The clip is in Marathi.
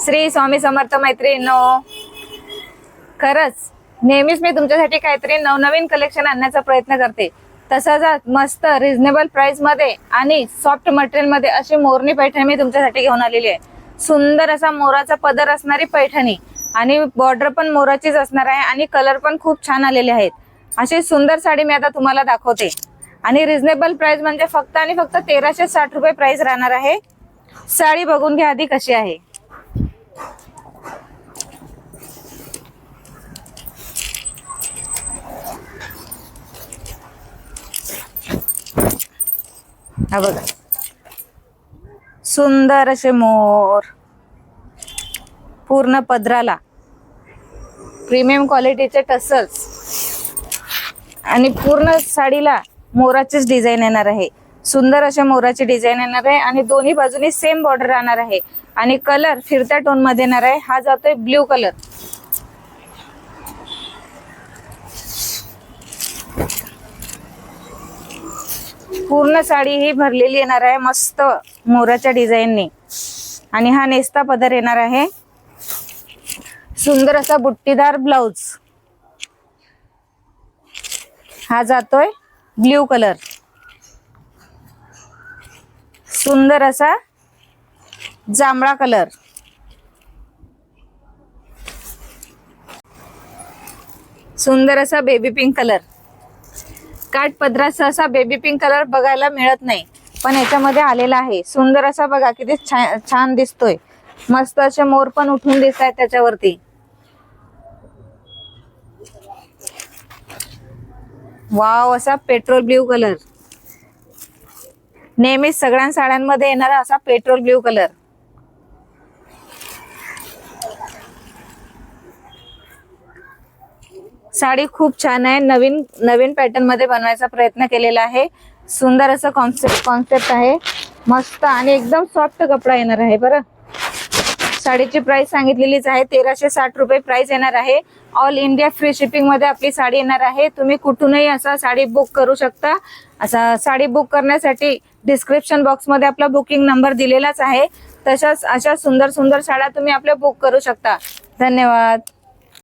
श्री स्वामी समर्थ मैत्रिणींनो, खरंच नेहमीच मी तुमच्यासाठी काहीतरी नवनवीन कलेक्शन आणण्याचा प्रयत्न करते. तसंच मस्त रिझनेबल प्राइस मध्ये आणि सॉफ्ट मटेरियल मध्ये अशी मोरनी पैठणी मी तुमच्यासाठी घेऊन आलेली आहे. सुंदर असा मोराचा पदर असणारी पैठणी आणि बॉर्डर पण मोराचीच असणार आहे आणि कलर पण खूप छान आलेले आहेत. अशी सुंदर साडी मी आता तुम्हाला दाखवते आणि रिझनेबल प्राइस म्हणजे फक्त आणि फक्त 1360 रुपये प्राइस राहणार आहे. साडी बघून घ्या आधी कशी आहे. हा बघा, सुंदर असे मोर पूर्ण पदराला, प्रीमियम क्वालिटीचे टसल्स आणि पूर्ण साडीला मोराचीच डिझाईन येणार आहे. सुंदर अशा मोराची डिझाईन येणार आहे आणि दोन्ही बाजूनी सेम बॉर्डर राहणार आहे आणि कलर फिरत्या टोन मध्ये येणार आहे. हा जातोय ब्ल्यू कलर. पूर्ण साडी ही भरलेली येणार आहे मस्त मोराच्या डिझाईनने आणि हा नेस्ता पदर येणार आहे. सुंदर असा बुट्टीदार ब्लाउज. हा जातोय ब्ल्यू कलर. सुंदर असा जांभळा कलर. सुंदर असा बेबी पिंक कलर. काठ पदराचा असा बेबी पिंक कलर बघायला मिळत नाही पण याच्यामध्ये आलेला आहे. सुंदर असा बघा किती छान दिसतोय. मस्त असे मोर पण उठून दिसत आहेत त्याच्यावरती. वाव, असा पेट्रोल ब्ल्यू कलर. नेहमीच सगळ्या साड्यांमध्ये येणारा असा पेट्रोल ब्ल्यू कलर. साडी खूप छान आहे. नवीन पॅटर्न मध्ये बनवायचा प्रयत्न केलेला आहे. सुंदर असं कॉन्सेप्ट आहे. मस्त आणि एकदम सॉफ्ट कपडा येणार आहे. बरं, साडीची प्राइस सांगितलेलीच आहे. 1360 रुपये प्राइस येणार आहे. ऑल इंडिया फ्री शिपिंग मध्ये आपली साडी येणार आहे. तुम्ही कुठूनही असा साडी बुक करू शकता. असा साडी बुक करण्यासाठी डिस्क्रिप्शन बॉक्स मध्ये आपला बुकिंग नंबर दिलेलाच आहे. तशाच अशा सुंदर साड्या तुम्ही आपल्या बुक करू शकता. धन्यवाद.